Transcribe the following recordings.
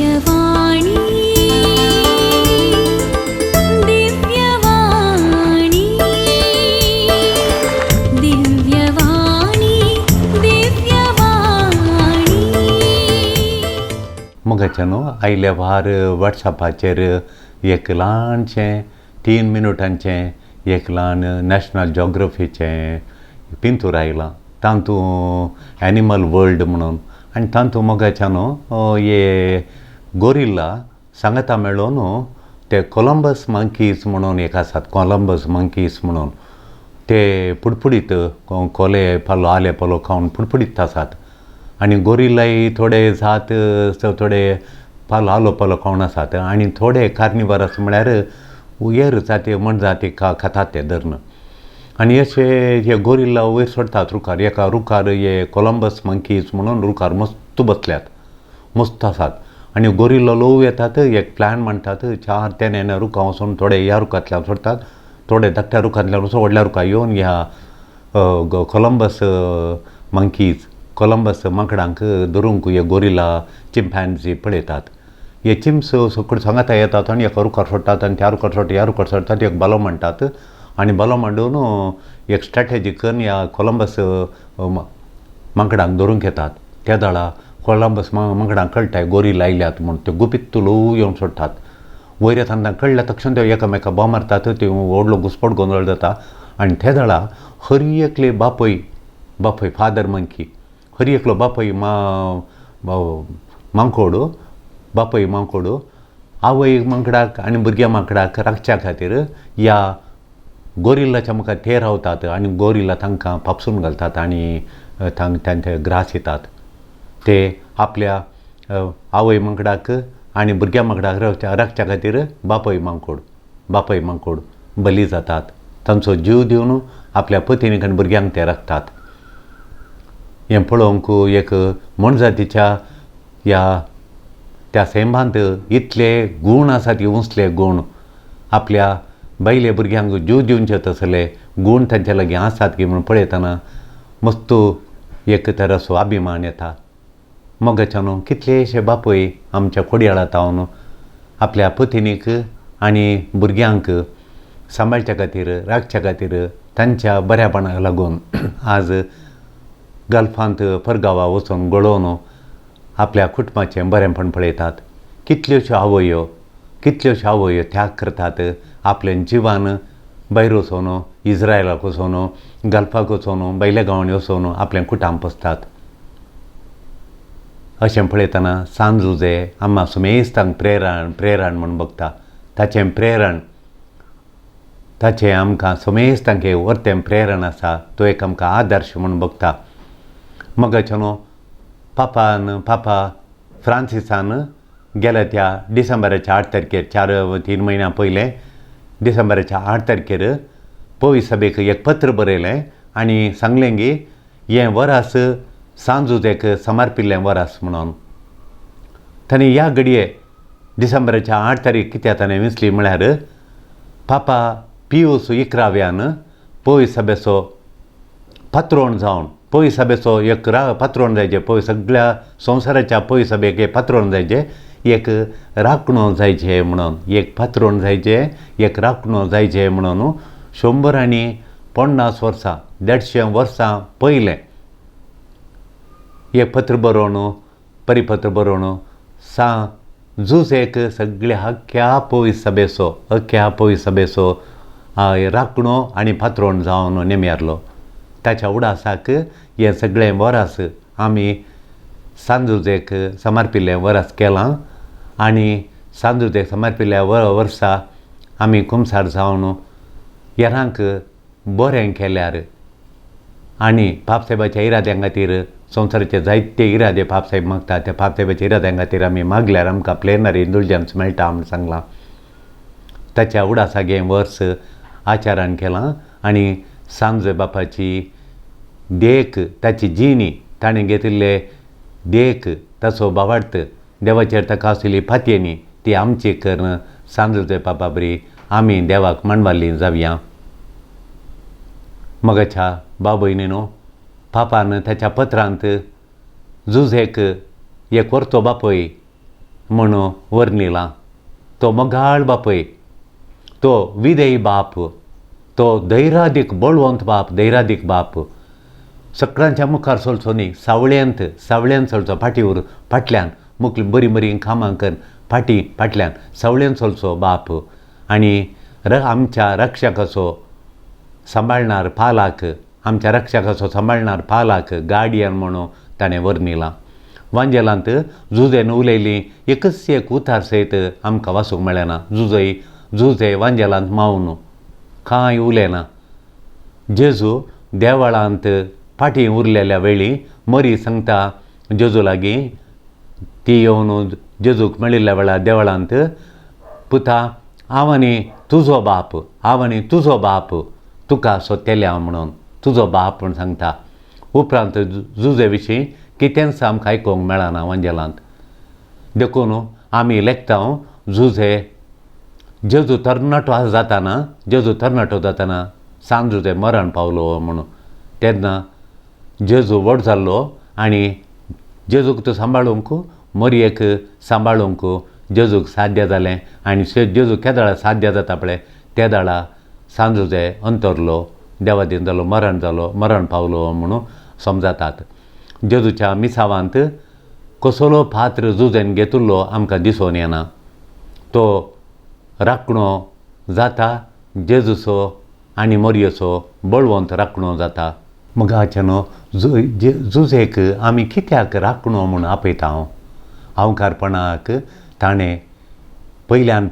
दिव्यवाणी दिव्यवाणी दिव्यवाणी दिव्यवाणी. मगाच्यानो आयल्या भार वॉट्सॅपाचेर एक ल्हानशें 3 मिनटांचें एक ल्हान नॅशनल जॉग्रफीचें पिंतूर आयलां तातूंत एनिमल वर्ल्ड म्हणून. आनी तातूंत मोगाच्यानो हे गोरिल्ला सांगता मेळ्ळो न्हू ते कोलंबस मंकीज म्हणून एक आसात. कोलंबस मंकीज म्हणून ते पुडपुडीत कोले पालो आले पालो खावन पुडपुडीत आसात. आनी गोरिल्लाय थोडे जात थोडे पालो आलो पालो खावन आसात. आनी थोडे कार्निवरस म्हळ्यार उयर जाती म्हण जाती खातात ते धरण. आनी अशे हे गोरिल्ला वयर सोडतात रुखार. एका रुखार हे कोलंबस मंकीज म्हणून रुखार मस्त बसल्यात, मस्त आसात. आनी गोरिल्लो लोव येतात, एक प्लॅन म्हणटात 4 तेन्यान रुखां वचून थोडे ह्या रुखांतल्यान सोडतात, थोडे धाकट्या रुखांतल्यान वचून व्हडल्या रुखां येवन ह्या कोलंबस मंकीज कोलंबस माकडांक धरूंक हे गोरिल्ला चिंपॅन्झी पळयतात. हे चिम्स सकूड सांगाता येतात आनी एका रुखार सोडटात आनी त्या रुखार सोडटा ह्या रुखार सोडटात एक बलो म्हणटात. आनी बलो मांडून एक स्ट्रॅटेजी करून ह्या कोलंबस माकडांक धरूंक येतात. त्या दाळा कोलंबस माकडांक कळटाय गोरिल्ला आयल्यात म्हूण. ते गुपीत लोव येवन सोडटात. वयर येताना कळ्ळ्या तक्षण ते एकामेका बॉ मारतात. ते व्हडलो घुस्पट गोंदळ जाता. आनी त्या दाळा हरी एकले बापय फादर मंकी हरी एकलो बापय मांकोड बापय मांकोड आवय माकडाक आनी भुरग्या माकडाक राखच्या खातीर ह्या गोरिल्लाच्या मुखार ते रावतात. आनी गोरिल्ला तांकां पापसून घालतात आनी तांचे ग्रास येतात. ते आपल्या आवय माकडाक आनी भुरग्या माकडाक राखच्या खातीर बापय मांकोड बली जातात. तांचो जीव दिवन आपल्या पत्नीक आनी भुरग्यांक ते राखतात. हें पळोवंक एक म्हणजातीच्या ह्या त्या सैमांत इतले गूण आसात, उसले गूण आपल्या बायले भुरग्यांक जीव दिवचे तसले गूण तांचे लागीं आसात की म्हणून पळयतना मस्त एक तरासो अभिमान येता. मोगाच्यानो कितलेशे बापय आमच्या खोडयाळा तावन आपल्या पत्नीक आनी भुरग्यांक सांबाळच्या खातीर राखच्या खातीर तांच्या बऱ्यापणाक लागून आज गल्फांत परगांवा वचून गळोवन आपल्या कुटुंबाचें बरेंपण पळयतात. कितल्योश्यो आवयो त्याग करतात. आपलें जिवान भायर वचून इज्रायलाक वचून गल्फाक वचून भायल्या गांवांनी वचून आपलें कुटाम पोसतात. अशें पळयतना सांजुजे आम्हा सुमेस्तांक प्रेरण म्हूण बगता. ताचें प्रेरण ताचें आमकां सुमेस्तांक एक व्हरतें प्रेरण आसा. तो एक आमकां आदर्श म्हूण बगता. मोगाच्यानो पापा फ्रांसिसान गेल्या त्या डिसेंबराच्या 8 तारखेर 3 म्हयन्या पयले डिसेंबराच्या 8 तारखेर पवित्र सभेक एक पत्र बरयलें आनी सांगलें की हें वरास सांजुजेक समर्पिल्लें वरास म्हणून. ताणें ह्या घडये डिसेंबराच्या 8 तारीख कित्याक ताणें विसली म्हळ्यार पापा पियूस 11व्यान पवित्र सभेचो पात्रोण जावन पवित्र सभेचो एक पात्रोण जायचे. पवित्र सगळ्या संवसाराच्या पवित्र सभेक एक पात्रोण जायचे, एक राखणो जायचे म्हणून. एक पात्रोण जायचे, एक राखणो जायचे म्हणून 150 वर्सां 150 वर्सां पयलें एक पत्र बरोवन परिपत्र बरोवन सांजुजेक सगळ्या अख्ख्या पवित्र सभेचो राखणो आनी पात्रोण जावन नेम्यारलो. ताच्या उडासाक हें सगळें वरास आमी सांजुजेक समर्पिल्लें वरास केलां. आनी सांजुजेक समर्पिल्ल्या वर्सा आमी कुमसार जावन हेरांक बरें केल्यार आनी पापसाहेबाच्या इराद्यां खातीर संवसाराचे जायते इरादे पापसाहेब मागता. त्या पापसाहेबाच्या इराद्यां खातीर आमी मागल्यार आमकां प्लेनरी इंडुलजन्स मेळटा म्हूण सांगलां. ताच्या उडासाक हें वर्स आचारान केलां. आनी सांज बापाची देख ताची जिणी ताणें घेतिल्ले देख ताचो भावार्थ देवाचेर ताका आशिल्ली फातयेनी ती आमची करून सांजुजे बापा बरी आमी देवाक मांडवाल्लीं जावया. मोगाच्या भाव भयणीनो, पापान ताच्या पत्रांत जुजेक एक व्हरतो बापय म्हणून वर्णिला. तो मोगाळ बापय, तो विदेयी बाप, तो धैर्यादीक बळवंत बाप, धैर्यादीक बाप. सगळ्यांच्या मुखार चलचो न्ही, सावळ्यान चलचो, फाटल्यान मुख बरी बरी कामां कर, फाटल्यान सावळ्यान चलचो बाप. आनी आमच्या रक्षकाचो सांबाळणार पालाक, आमच्या रक्षकाचो सांबाळणार पालाक गार्डियन म्हणून ताणें वर्णिलां. वांजेलांत जुजेन उलयली एकच एक उतार सयत आमकां वाचूंक मेळना. जुजे वांजेलांत मावन कांय उलयना. जेजू देवळांत फाटीं उरलेल्या वेळी मरी सांगता जेजू लागीं, ती येवन जेजूक मेळिल्ल्या वेळार देवळांत, पुता हांव आनी तुजो बाप तुका सोदतेल्या म्हणून, तुजो बाप म्हूण सांगता. उपरांत जुजे विशीं कितेंच आमकां आयकूंक मेळना वांजेलांत. देखून आमी लेखता जेजू तरणाटो जाताना सांजुजे मरण पावलो म्हणून. तेन्ना जेजू व्हड जाल्लो आनी जेजूक तो सांबाळूंक, मरयेक सांबाळूंक जेजूक साध्य जालें. आनी जेजू केदाळा साध्य जाता पळय त्या दाळा सांजुजे अंतरलो, देवादीन जालो, मरण पावलो म्हणून समजतात. जेजूच्या मिसावांत कसलो पात्र जुजेन घेतिल्लो आमकां दिसून येना. तो राखणो जाता जेजूचो आनी मरयेचो बळवंत राखणो जाता. मगाच्या जुजेक आमी कित्याक राखणो म्हूण आपयता? अवकारपणाक ताणें पयल्यान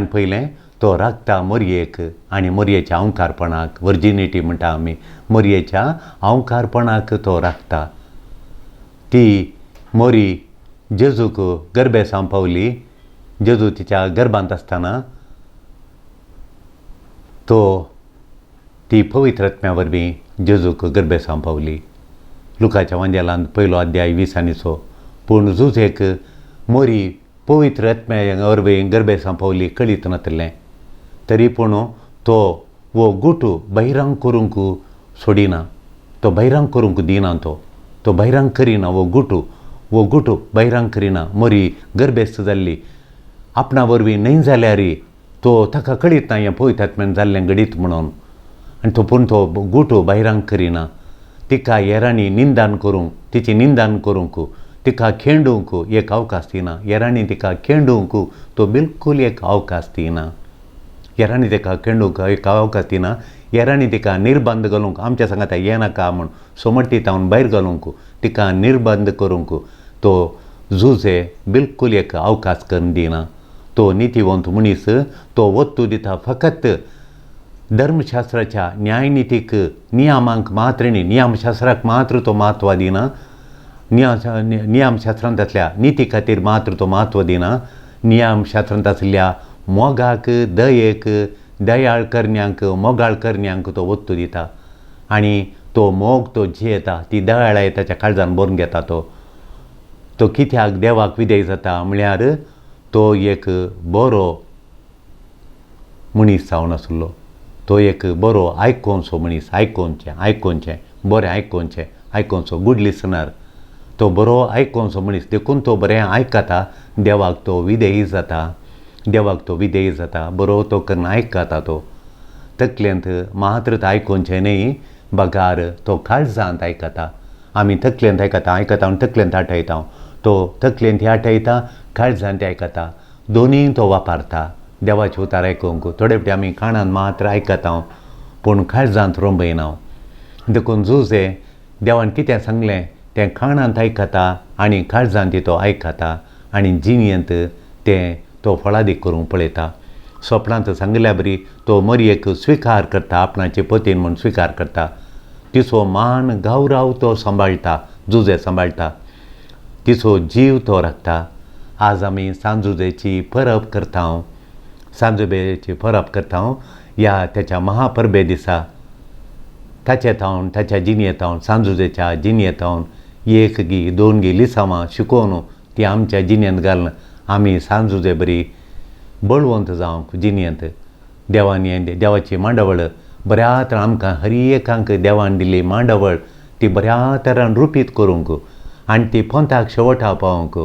पयलें तो राखता मरयेक, आनी मरयेच्या अवकारपणाक, वर्जिनिटी म्हणटा आमी, मरयेच्या अवकारपणाक तो राखता. ती मरी जेजूक गर्भेसां पावली. जेजू तिच्या गर्भांत आसतना ती पवित्र आत्म्या वरवीं जेजूक गर्भेसां पावली. लुकाच्या वांजेलांत 1 अध्याय 20 पूण जुजेक मरी पवित्र आत्म्या वरवीं गर्भेसां पावली कळीत नासलें. तरी पूण तो वो गुटू बहिरांग करूंक सोडिना, तो बहिरांग करूंक दिना, तो बहिरांग करिना. वो गुटू बहिरांग करिना. मरी गर्भेस्त जाल्ली आपणा वरवीं न्हय जाल्यारय ताका कळीत ना हें पवित्र आत्म्यान जाल्लें घडीत म्हणून. आनी पूण तो गुटू बहिरांग करिना. तिका हेरांनी तिची निंदान करूंक, तिका खेंडूंक एक अवकाश दिना. हेरांनी तिका खेंडूंक तो बिलकूल एक अवकाश दिना. हेरांनी तिका खेंडूंक एक अवकाश दिना. हेरांनी तिका निर्बंध घालूंक, आमच्या सांगाता हें नाका म्हूण सोमटी तावन भायर घालूंक, तिका निर्बंध करूंक तो जुजे बिलकूल एक अवकाश करून दिना. तो नितीवंत मनीस तो वस्तू दिता फकत धर्मशास्त्राच्या न्यायनितीक नियमांक मात्र न्ही, नियमशास्त्राक मात्र तो म्हत्व दिना. नियमशास्त्रांतल्या निती खातीर मात्र तो म्हत्व दिना. नियमशास्त्रांत आसल्या मोगाक, दयेक, दयाळ करण्यांक, मोगाळ करण्यांक तो वस्तू दिता. आनी तो मोग तो जियेता, ती दयाळाय ताच्या काळजान भरून घेता. तो कित्याक देवाक विधेय जाता म्हळ्यार तो एक बरो मनीस जावन आसलो. तो एक बरो आयकोनचो मनीस, आयकोनचें बरें आयकोनचो गूड लिसनर. तो बरो आयकोनचो मनीस, देखून तो बरें आयकता. देवाक तो विधेय जाता, बरो तो करून आयकता. तो तकलेंत मात्र आयकोनचें न्ही, बगार तो काळजांत आयकता. आमी तकलेंत आयकता आनी तकलेंत आठयता. तो तकलेंत आठयता, काळजांत आयकता, दोनीय तो वापरता देवाचे उतार आयकूंक. थोडे फावटी आमी कानान मात्र आयकता पूण काळजांत रोंबयना. देखून जुजे देवान कितें सांगलें तें कानांत आयकता आनी काळजांत तो आयकता आनी जिणेंत तें तो फळादीक करूंक पळयता. स्वप्नांत सांगल्या बरी तो मरयेक स्विकार करता, आपणाचे पतीन म्हूण स्विकार करता. तिचो मान गौरव तो सांबाळटा, जुजे सांबाळटा. तिचो जीव तो राखता. आज आमी सांजुजेची परब करता. ह्या तेच्या महापरबे दिसा ताच्या जिणेंत सांजुजेच्या जिणेंत 1 गी 2 गी लिसांवां शिकोवन ती आमच्या जिणेंत घालून आमी सांजुजे बरी बळवंत जावंक जिणेंत. देवाची मांडवळ बऱ्या तरान आमकां हर एकांक देवान दिली मांडवळ ती बऱ्या तरान रुपीत करूंक आनी ती पोंताक शेवटा पावोंक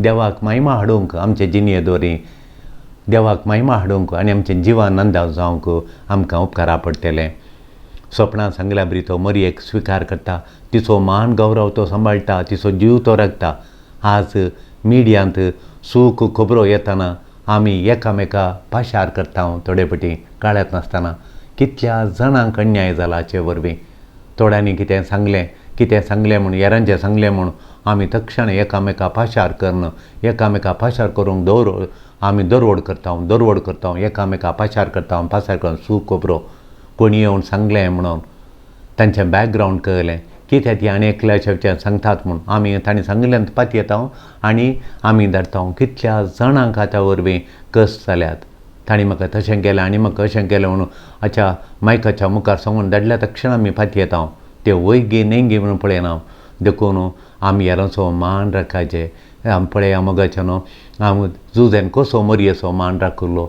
देवाक महिमा हाडूंक आमचे जिणे दोरी देवाक महिमा हाडूंक आनी आमचे जिवानंद जावंक आमकां उपकारा पडटले. स्वप्नां सांगल्या बरी तो मरयेक स्विकार करता, तिचो मान गौरव तो सांबाळटा, तिचो जीव तो राखता. आज मिडियांत सूख खबरो येतना आमी एकामेका पाशार करता थोडे फाटी कळत नासतना. कितल्या जाणांक अन्याय जाला हाचे वरवीं. थोड्यांनी कितें सांगलें म्हूण हेरांचें सांगलें म्हूण आमी तक्षण एकामेका पाशार करन एकामेका पाशार करूंक आमी दरवड करता एकामेका पाशार करून सूख खबरो कोणी येवन सांगलें म्हणून तांचें बॅकग्रावंड कळलें, कित्याक ती आनी एकल्याचें सांगतात म्हूण आमी तांणी सांगलें पात येता आनी आमी धाडटा. कितल्या जाणांक आतां वरवीं कश्ट जाल्यात. तांणी म्हाका तशें केलें आनी म्हाका अशें केलें म्हणून मायकाच्या मुखार सांगून धाडल्या तक्षण आमी फात येता. ते वैगी नेंगी म्हणून पळयना. देखून आमी हेरांचो मान राखचें. पळया मोगाचें न्हू, हांव जुजेन कसो मरयेचो मान राखलो.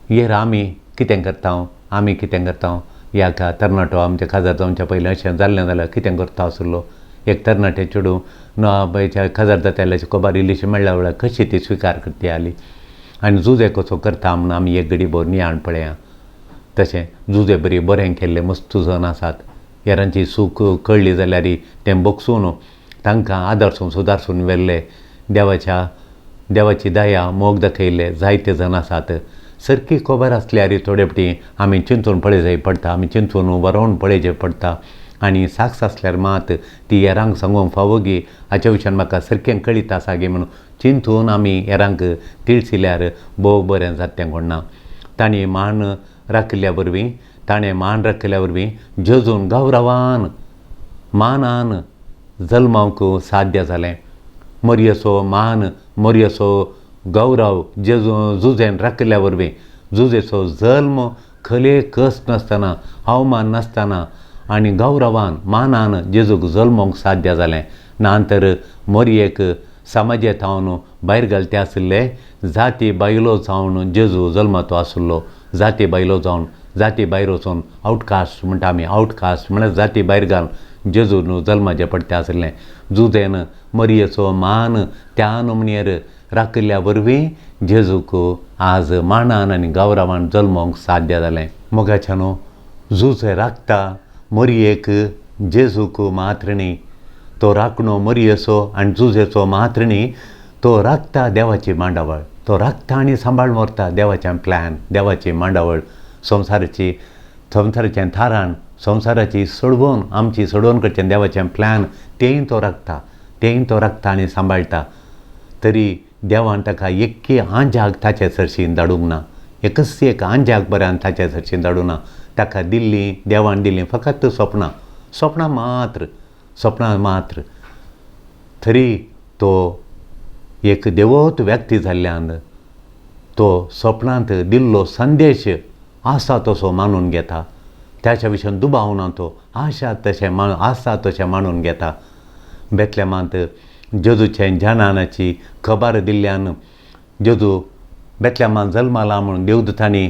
हेर आमी कितें करता ह्या तरणाटो आमच्या काजार जावच्या पयलीं अशें जाल्लें जाल्यार कितें करता आसलो. एक तरणाटें चेडूं काजार जाताल्याची खबर इल्लीशी म्हणल्या वेळार कशी ती स्विकार करती आली आनी जुजे कसो करता म्हणून आमी एक घडी भर नियाळ पळया. तशें जुजे बरी बरें केल्ले मस्त जण आसात. हेरांची सूख कळ्ळी जाल्यार तें बगसून तांकां आदारसून सुदारसून व्हेल्ले. देवाची दया मोग दाखयले जायते जण आसात. सारकी खबर आसल्यार थोडे फाटी आमी चिंतून पळय पडटा, आमी चिंतून वरोवन पळयचें पडटा. आनी साक्ष आसल्यार मात ती हेरांक सांगूंक फावोगी हाचे विशयान म्हाका सारकें कळीत आसा गे म्हणून चिंतून आमी हेरांक तिळसिल्यार भोव बरें जाता तें कोणना. ताणें मान राखल्या वरवीं जेजून गौरवान मानान जल्मावंक साध्य जालें. मरयेचो मान मरयेचो गौरव जुजेन राखल्या वरवीं जुजेचो जल्म खले कश्ट नासतना अवमान नासतना आनी गौरवान मानान जेजूक जल्मोवंक साध्य जालें. नांतर मरयेक समाजेंतावन भायर घालते आसले. जाती बायलो जावन जेजू जल्माचो आसलो. जाती भायर वचून आवटकास्ट म्हणटा आमी, आवटकास्ट म्हळ्यार जाती भायर घालून जेजू न्हू जल्माचें पडटें आसलें. जुजेन मरयेचो मान त्या नमनेर राखल्या वरवीं जेजूक आज मानान आनी गौरवान जल्मोवंक साध्य जालें. मोगाचें न्हू, जुजे राखता मरयेक जेजूक मात्र न्ही, तो राखणो मरयेचो आनी जुजेचो मात्र न्ही, तो राखता देवाची मांडावळ. तो राखता आनी सांबाळून व्हरता देवाचें प्लॅन, देवाची मांडावळ, संवसाराचें थाराण, संवसाराची आमची सोडवण करचें देवाचें प्लॅन तेंय तो राखता आनी सांबाळटा. तरी देवान ताका एक्के आंजाक ताचे सरशीन धाडूंक ना. एकच एक आंजाक बऱ्यान ताचे सरशीन धाडूंक ना. ताका देवान दिल्लीं फकत स्वप्नां मात्र. तरी तो एक देवोत व्यक्ती जाल्ल्यान तो स्वप्नांत दिल्लो संदेश आसा तसो मानून घेता. त्याच्या विशयान दुबावना तो. आसा तशें मानून घेता. बेतलेमांत जेजूचें जनानाची खबर दिल्ल्यान जेजू बेतलेमांत जल्माला म्हणून देवदूतांनी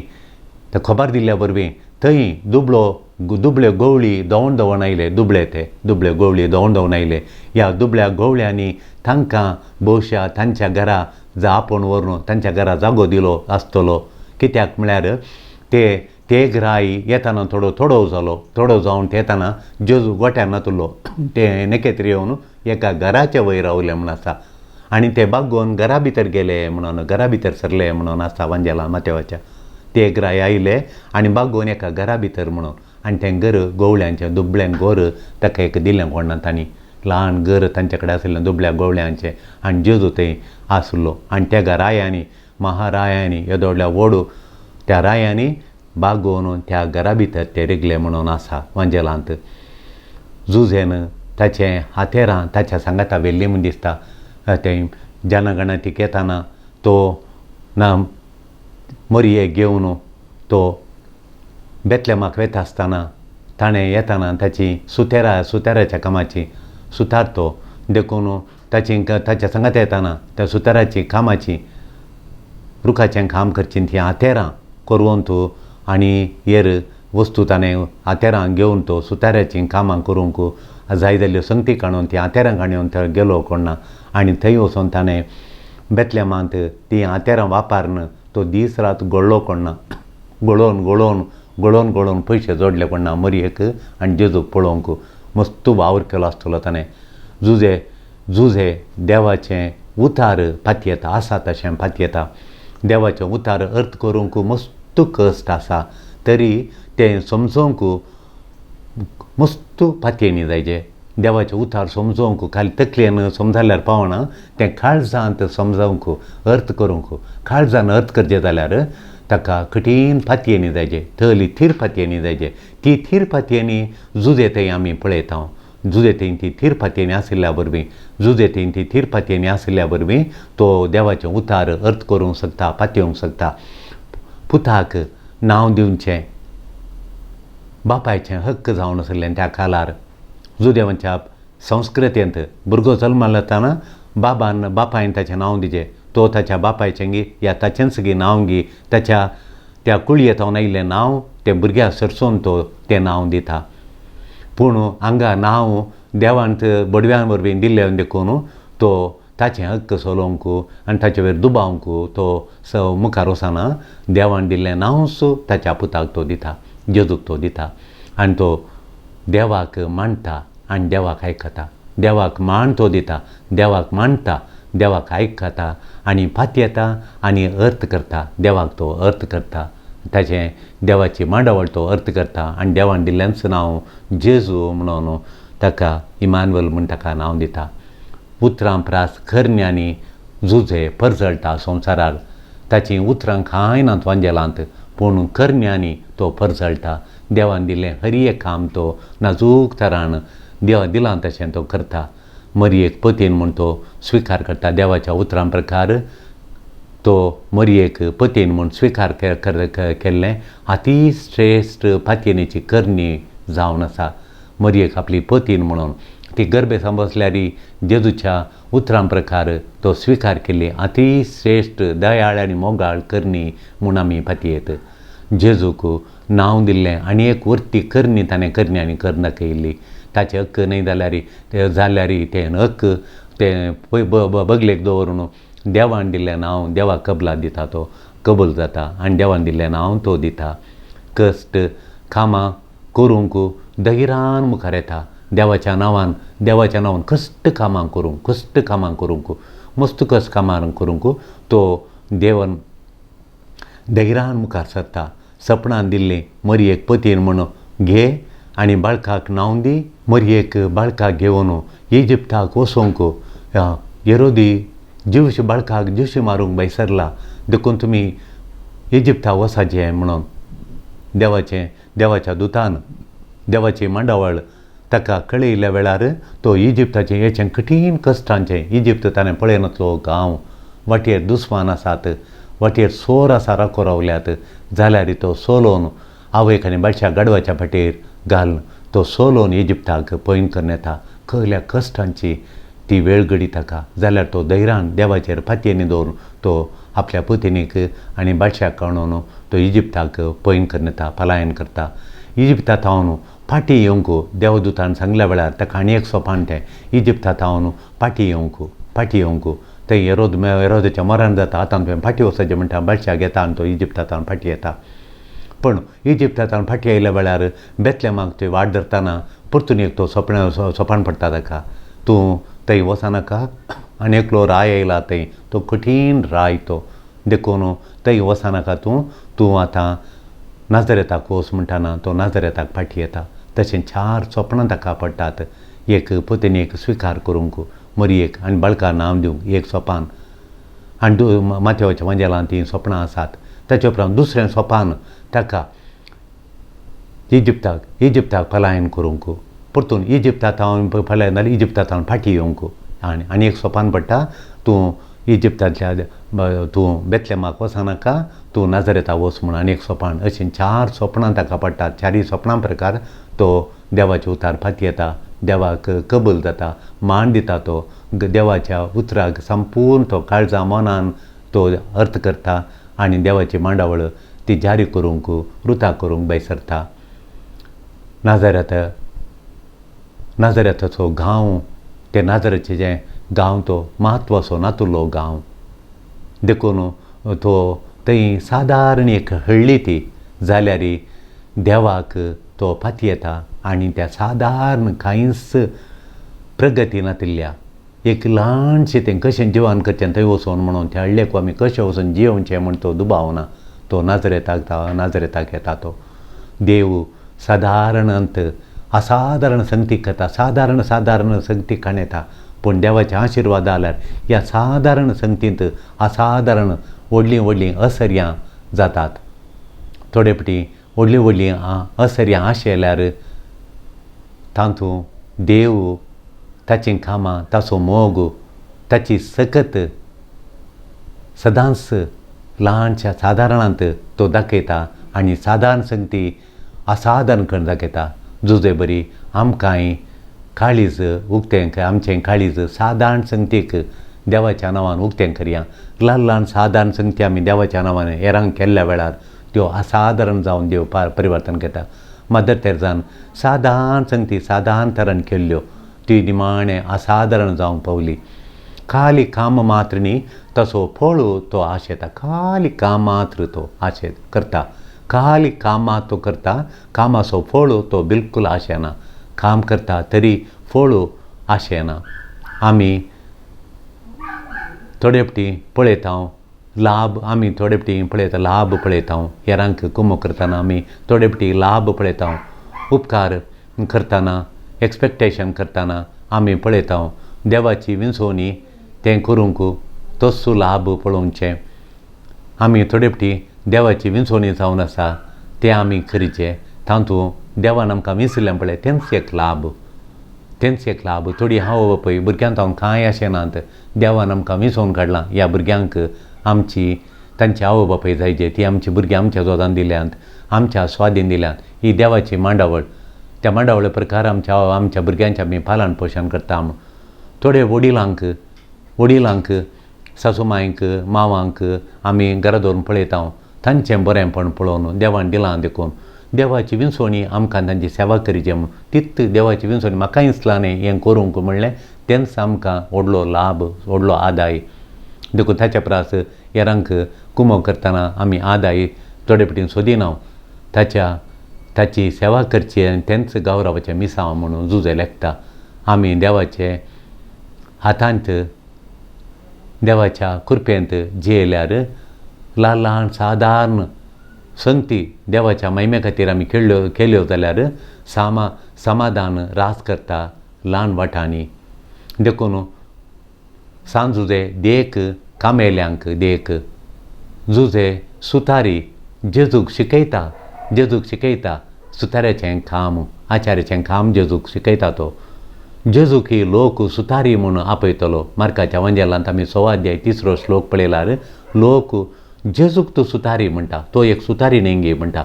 ते खबर दिल्ल्या वरवीं थंय दुबळ्यो गवळी दोवण आयले. दुबळे गवळी दोवण आयले. ह्या दुबळ्या गवळ्यांनी तांकां भोवशा तांच्या घरा आपूण व्हरून तांच्या घरा जागो दिलो आसतलो. कित्याक म्हळ्यार ते घराय येताना थोडो जावन ते येताना जेजू गोट्यान नातुरलो. ते नेकेत्र येवन एका घराचे वयर रावले म्हूण आसा. आनी ते बागोवन घरा भितर गेले म्हणून, घरा भितर सरले म्हणून आसा वांजेला माथेवाच्या. ते घराय आयले आनी बागोवन एका घरा भितर म्हणून. आनी तें घर गवळ्यांचें दुबळें घर ताका एक दिलें कोणा तांणी. ल्हान घर तांचे कडेन आसलें दुबळ्या गवळ्यांचें आनी जेजू थंय आसलो. आनी त्या रायांनी महारायांनी येदोडल्या वडू त्या रायांनी बागोवन त्या घरा भितर ते रिगले म्हणून आसा वांजेलांत. जुजेन ताचें हातेरां ताच्या सांगाता व्हेल्लीं म्हूण दिसता. तें जनगणतीक येताना तो मरयेक घेवन तो बेतलेमाक वता आसतना ताणें येताना ताची सुताराच्या कामाची सुतार तो देखून ताच्या सांगाता येताना त्या सुताराची कामाची रुखाचें काम करची ती हातेरां करून तूं आनी हेर वस्तू ताणें हातेरां घेवन तो सुताराचीं कामां करूंक जाय जाल्यो संगतीक हाडून ती आतेरांक हाडून थंय गेलो कोणा आनी थंय वचून ताणें बेतलेमांत ती आतेरां वापारन तो दीस रात गळ्ळो कोणा गळोवन गळोवन गळोवन गळोवन पयशे जोडले कोणा मरयेक आनी जेजूक पळोवंक मस्त वावर केलो आसतलो ताणें जुझे देवाचें उतार फाती येता आसा तशें फाती येता देवाचें उतार अर्थ करूंक मस्त कश्ट आसा तरी तें समजोवंक मस्त फातयेनी जायचे देवाचें उतार समजोवंक खाली तकलेन समजल्यार पावना तें काळजांत समजावंक अर्थ करूंक काळजान अर्थ करचें जाल्यार ताका कठीण फातयेनी जायचे थंय थीर फातयेनी जायचे ती थीर फातयेनी जुजेतय आमी पळयता जुजेतीन ती थीर फातयेनी आशिल्ल्या वरवीं जुजेतीन ती थीर फातयेनी आशिल्ल्या वरवीं तो देवाचें उतार अर्थ करूंक शकता फातयोंक शकता पुताक नांव दिवचें बापायचें हक्क जावन आसलें त्या काळार जुदेवांच्या संस्कृतेंत भुरगो जल्माक येताना बापायन ताचें नांव दिचें तो ताच्या बापायचें गी या ताचेंच गी नांव गी ताच्या त्या कुळयेंतावन आयिल्लें नांव तें भुरग्याक सरसोवन तो तें नांव दिता पूण हांगा नांव देवान बडव्यां वरवीं दिल्लें देखून तो ताचें हक्क सोलोवंक आनी ताचे वयर दुबावंक तो मुखार वचना देवान दिल्लें नांवच ताच्या पुताक तो दिता जेजूक तो दिता आनी तो देवाक मांडटा आनी देवाक आयकता देवाक मान तो दिता देवाक मांडटा देवाक आयकता आनी फाती येता आनी अर्थ करता देवाक तो अर्थ करता ताचें देवाची मांडावळ तो अर्थ करता आनी देवान दिल्लेंच नांव जेजू म्हणून ताका इमानुएल म्हूण ताका नांव दिता उतरां प्रास खरण्यांनी जुझे परजळटा संवसाराक ताचीं उतरां कांय नात वांजेलांत पूण खरण्यांनी तो परजळटा देवान दिल्लें हर एक काम तो नाजूक तरान देवा दिलां तशें तो करता मरयेक पतीन म्हूण तो स्विकार करता देवाच्या उतरां प्रकार तो मरयेक पतीन म्हूण स्विकार केल्लें अतिश्रेश्ठ फातयेनीची करणी जावन आसा मरयेक आपली पतीन म्हणून ती गर्भे समजल्यार जेजूच्या उतरां प्रकार तो स्विकार केल्ली अतिश्रेश्ठ दयाळ आनी मोगाळ करणी म्हूण आमी फातयेत जेजूक नांव दिल्लें आनी एक वर्ती करणी ताणें करणी आनी कर दाखयल्ली ताचे हक्क न्हय जाल्यार तें हक्क तें बगलेक दवरून देवान दिल्लें नांव देवाक कबलात दिता तो कबूल जाता आनी देवान दिल्लें नांव तो दिता कश्ट कामां करूंक धैर्यान मुखार येता देवाच्या नांवान कश्ट कामां करूंक मस्त कश्ट कामां करूंक तो देवन धैर्यान मुखार सरता सपनान दिल्ली मरयेक पतीन म्हूण घे आनी बाळकाक नांव दी मरयेक बाळकाक घेवन इजिप्ताक वचोंक हेरोदी बाळकाक जिवशी मारूंक बैसरला देखून तुमी इजिप्ताक वचाचें म्हणून देवाच्या दुतान देवाची मांडावळ ताका कळयल्ल्या वेळार तो इजिप्ताचें हेचें कठीण कश्टांचें इजिप्त ताणें पळय नासलो गांव वाटेर दुस्मान आसात वाटेर सोर आसा राखो रावल्यात जाल्यार तो सोलोवन आवयक आनी बाळशा गाडवाच्या फाटीर घालून तो सोलोवन इजिप्ताक पयन करून येता कहल्या कश्टांची ती वेळ घडी ताका जाल्यार तो धैर्यान देवाचेर फातयेनी दवरून तो आपल्या पुतिनीक आनी बाळशाक काडून तो इजिप्ताक पयन करून येता पलायन करता इजिप्तांत हांव फाटी येवंक देवदूतान सांगल्या वेळार ताका आनी एक सोपान तें इजिप्तांत हांव फाटी येवंक थंय हेरोदाचें मरण जाता आतां तुवें फाटी वचचें म्हणटा बाळशाक येता आनी तो इजिप्तांत फाटी येता पण इजिप्तांत फाटी आयिल्ल्या वेळार बेतलेमाक थंय वाट धरतना परतून एक तो सोपान पडटा ताका तूं थंय वचनाका आनी एकलो राय आयला थंय तो कठीण राय तो देखून थंय वचनाका तूं आतां नाजरेताक वच म्हणटाना तो नाजरेताक फाटी येता तशें 4 सोपणां ताका पडटात एक पत्नीक स्विकार करूंक मरयेक आनी बाळका नांव दिवंक एक सोपान आनी माथेवाच्या वांजेलांत तीं सोपणां आसात ताचे उपरांत दुसरें सोपान ताका इजिप्ताक पलायन करूंक परतून इजिप्तांत हांव पळयलें जाल्यार इजिप्तांत हांव फाटी येवंक आनी एक सोपान पडटा तूं इजिप्तांतल्या तूं बेतलेमाक वचनाका तूं नाजरेताक वच म्हूण आनी एक सोपान अशीं 4 सोपणां ताका पडटात 4 सोपणां प्रकार तो देवाचे उतार फाती येता देवाक कबूल जाता मान दिता तो देवाच्या उतराक संपूर्ण तो काळजा मनान तो अर्थ करता आनी देवाची मांडावळ ती जारी करूंक रुता करूंक बैसरता नाजरेताचो गांव, ते नाजरेचें जें गांव तो म्हत्वाचो नातुलो गांव देखून तो थंय सादारण एक हळ्ळी ती जाल्यार देवाक तो फाती येता आनी त्या सादारण कांयच प्रगती नातिल्ल्या एक ल्हानशें तें कशें जिवान करचें थंय वचून म्हणून त्या हळ्ळेक आमी कशें वचून जियोवचें म्हण तो दुबावना. तो नाजरेताक येता तो देव सादारणंत असाधारण संगती करता, सादारण संगती येता. पूण देवाच्या आशिर्वाद आल्यार ह्या सादारण संगतींत असाधारण व्हडलीं असर्यां जातात. थोडे फावटी व्हडलीं असर्यां आशेल्यार तातूंत देव ताचीं कामां, ताचो मोग, ताची सकत सदांच ल्हानशा सादारणांत तो दाखयता आनी सादारण संगती असाधारण करून दाखयता. जुजे बरी आमकांय काळीज उक्तें, आमचें काळीज सादारण संगतीक देवाच्या नांवान उक्तें करया. ल्हान सादारण संगती आमी देवाच्या नांवान हेरांक केल्ल्या वेळार त्यो असाधारण जावन देव परिवर्तन करता. मदर तेरेसान सादारण संगती सादारण तरान केल्ल्यो ती निमाणें असाधारण जावंक पावली. खाली काम मात्र न्ही, तसो फळ तो आशेता. खाली काम मात्र तो आशेत करता, खाली कामां तो करता, कामाचो फळ तो बिलकूल आशेना. काम करता तरी फळ आशेना. आमी थोडे फावटी पळयता लाभ, आमी थोडे फावटी पळयता लाभ पळयता. हेरांक कुमो करतना आमी थोडे फावटी लाभ पळयता. उपकार करतना, एक्सपेक्टेशन करतना आमी पळयता देवाची विंचोवणी तें करूंक तस्सो लाभ पळोवचें. आमी थोडे फावटी देवाची विंचोवणी जावन आसा तें आमी करचें. तातूंत देवान आमकां विंचयलें पळय तेंच एक लाभ. थोडी हांव पळय भुरग्यांक हांव कांय आशेनात, देवान आमकां विंचोवन काडलां. ह्या भुरग्यांक तांची आवय बापूय जायचे, ती आमची भुरगीं आमच्या जोदान दिल्यांत, आमच्या स्वाधीन दिल्यांत. ही देवाची मांडावळ. त्या मांडावळे प्रकार आमच्या भुरग्यांचें आमी पालन पोशण करता. थोडे वडिलांक सासूमांयक मांवांक आमी घरा दवरून पळयता. तांचें बरेंपण पळोवन देवान दिलां देखून देवाची विंचोवणी आमकां तांची सेवा करचें म्हूण तित देवाची विंचोवणी म्हाकाय दिसलां न्ही हें करूंक म्हणलें तेंच आमकां व्हडलो लाभ, व्हडलो आदाय. देखून ताच्या प्रास हेरांक कुमो करतना आमी आदाय थोडे फावटी सोदिना. ताची सेवा करची आनी तेंच गौरवाचें मिसांव म्हणून झुजे लेखता. आमी देवाचे हातांत, देवाच्या कृपेंत जियेल्यार ल्हान सादारण संगती देवाच्या महिमे खातीर आमी केल्यो जाल्यार समाधान रास करता ल्हान वाटांनी. देखून सांजुजे देख कामेल्यांक देख. जुजे सुतारी जेजूक शिकयता सुताऱ्याचें काम, आचार्याचें काम जेजूक शिकयता तो. जेजूक ही लोक सुतारी म्हूण आपयतलो. मार्काच्या एवंजेलांत आमी 6 अध्याय 3 श्लोक पळयल्यार लोक जेजूक तो सुतारी म्हणटा, तो एक सुतारी नेंगी म्हणटा.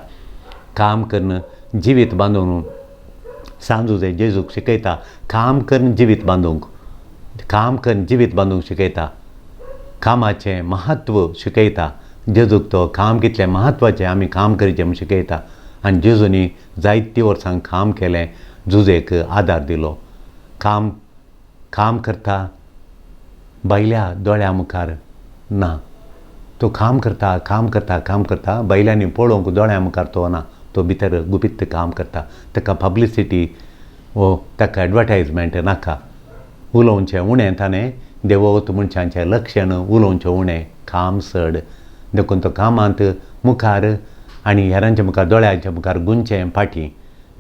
काम करून जिवीत बांदून सांजुजे जेजूक शिकयता. काम करून जिवीत बांदूंक शिकयता. कामाचें महत्व शिकयता. जेजूक तो काम कितलें महत्वाचें आमी काम करचें म्हूण शिकयता. आनी जेजूनी जायतीं वर्सां काम केलें, जुजेक आदार दिलो. काम करता बायल्या दोळ्या मुखार ना. तो काम करता बायल्यांनी पळोवंक दोळ्या मुखार तो ना. तो भितर गुपित्त काम करता. ताका पब्लिसिटी वो ताका एडवर्टायजमेंट नाका. उलोवचें उणें ताणें देवोत मनशांचें लक्षण उलोवचें उणें, काम चड. देखून तो कामांत मुखार आनी हेरांच्या मुखार दोळ्यांच्या मुखार गुंजचें फाटीं.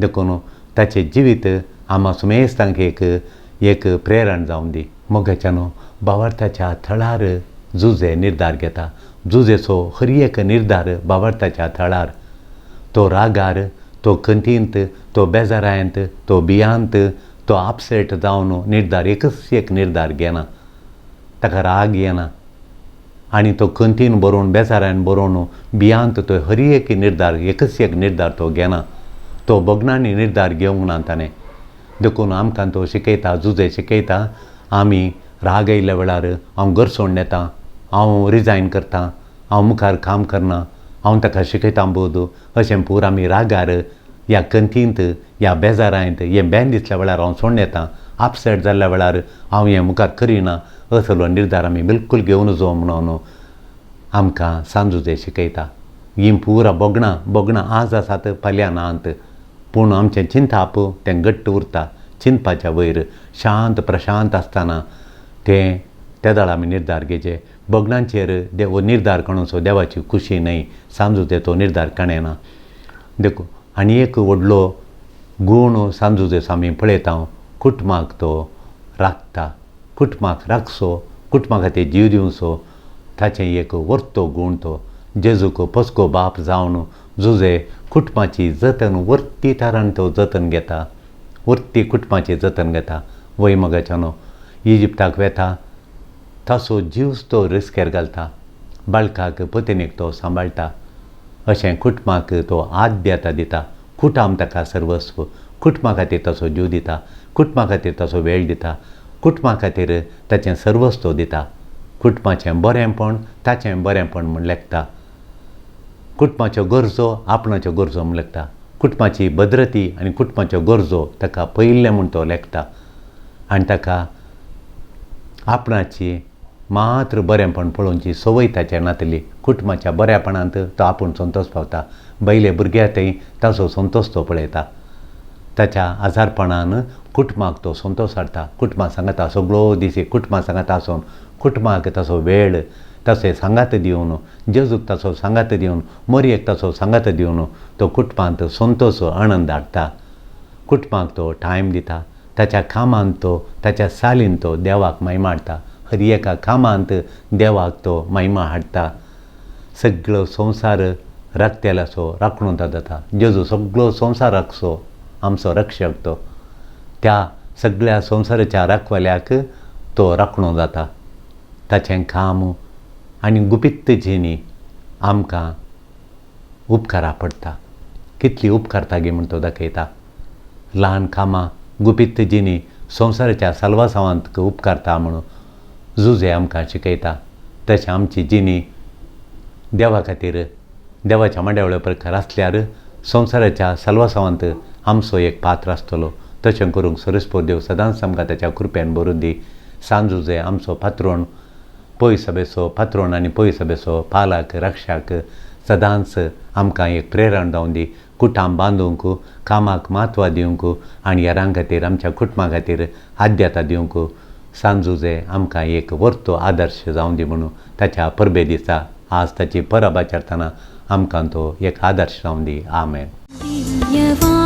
देखून ताचें जिवीत आम्हा सुमेस्तांक एक प्रेरण जावन दी. मोगाच्यानो बावार्थाच्या थळार जुजे निर्धार घेता. जुजेचो हर एक निर्धार बावार्थाच्या थळार. तो रागार, तो खंतींत, तो बेजारायंत, तो भियांत, तो अपसेट जावन निर्धार एकच एक निर्धार घेना. ताका राग येना आनी तो खंतीन बरोवन बेजारायन बरोवन भियांत तो हर एक निर्धार एकच एक निर्धार तो घेना. तो बोगनांनी निर्धार घेवंक ना ताणें. देखून आमकां तो शिकयता, जुजे शिकयता. आमी राग येयल्या वेळार हांव घर सोडून येता, हांव रिजायन करता, हांव मुखार काम करना, हांव ताका शिकयता बोध अशें पूर आमी रागार ह्या कंतींत ह्या बेजारांत हें बेन दिसल्या वेळार हांव सोडून येता, अपसेट जाल्ल्या वेळार हांव हें मुखार करिना असलो निर्धार आमी बिलकूल घेवन जो म्हणून आमकां सांजुजे शिकयता. हीं पुरां बोगणां आज आसात फाल्यां नात, पूण आमचें चिंतप तें घट्ट उरता. चिंतपाच्या वयर शांत प्रशांत आसतना त्या दाळ आमी निर्धार घेवचे. बोगणांचेर देव निर्धार करूंचो देवाची खुशी न्हय, सांजुजे तो निर्धार कणेना. देखो आनी एक व्हडलो गूण सांजुजेचो आमी पळयता, कुटुंबाक तो राखता. कुटुंबाक राखचो, कुटुंबा खातीर जीव दिवचो, ताचें एक वर्तो गूण तो. जेजूक पस्को बाप जावन जुजे कुटुंबाची जतन वर्ती तरान तो जतन घेता, वर्ती कुटुंबाची जतन घेता. वैमगाच्यानो इजिप्ताक वेता तसो जीवच तो रिस्केर घालता, बाळकाक पत्नीक तो सांबाळटा. अशें कुटुंबाक तो आद्यता दिता. कुटुंब ताका सर्वस्व. कुटुंबा खातीर तसो जीव दिता, कुटुंबा खातीर तसो वेळ दिता, कुटुंबा खातीर ताचें सर्वस्व दिता. कुटुंबाचें बरेंपण ताचें बरेंपण म्हूण लेखता. कुटुंबाच्यो गरजो आपणाच्यो गरजो म्हूण लेखता. कुटुंबाची भद्रती आनी कुटुंबाच्यो गरजो ताका पयिल्लें म्हूण तो लेखता. आनी ताका आपणाची मात्र बरेंपण पळोवची संवय ताचेर नातली. कुटुंबाच्या बऱ्यापणांत तो आपूण संतोश पावता. बैले भुरग्यातय ताचो संतोश तो पळयता. ताच्या आजारपणान कुटुंबाक तो संतोश हाडटा. कुटुंबा सांगता सगळो दीस कुटुंबा सांगात आसून कुटुंबाक तसो वेळ तसे सांगात दिवन, जेजूक तसो सांगात दिवन, मरयेक तसो सांगात दिवन तो कुटुंबांत संतोश आनंद हाडटा. कुटुंबाक तो टायम दिता. ताच्या कामांत तो ताच्या सालीन तो देवाक महिमा हाडटा. हर एका कामांत देवाक तो महिमा हाडटा. सगळो संवसार राखतेलासो राखणो जाता. जेजू सगळो संवसार राखचो आमचो रक्षक तो. त्या सगळ्या संवसाराच्या राखवाल्याक तो राखणो जाता. ताचें काम आनी गुपित्त जिणी आमकां उपकारा पडटा. कितली उपकारता गे म्हूण तो दाखयता. ल्हान कामां गुपित्त जिणी संवसाराच्या साल्वासावांत उपकारता म्हणून जुजे आमकां शिकयता. तशें आमची जिणी देवा खातीर देवाच्या मांड्यावळे प्रकार आसल्यार संवसाराच्या साल्वासावांत आमचो एक पात्र आसतलो. तशें करूंक सरस्पोर देव सदांच आमकां ताच्या कृपेन भरून दी. सांजुजे आमचो पात्रोण, पयस सभेचो पात्रोण आनी पयस सभेचो पालक रक्षक सदांच आमकां एक प्रेरण जावन दी. कुटुंब बांदूंक, कामाक म्हत्व दिवंक आनी हेरां खातीर आमच्या कुटुंबा खातीर आद्यता दिवंक सांजुजे आमकां एक वर्तो आदर्श जावन दी म्हणून ताच्या परबे दिसा आज ताची परब आचरतना आमकां तो एक आदर्श जावन दी. आमेन.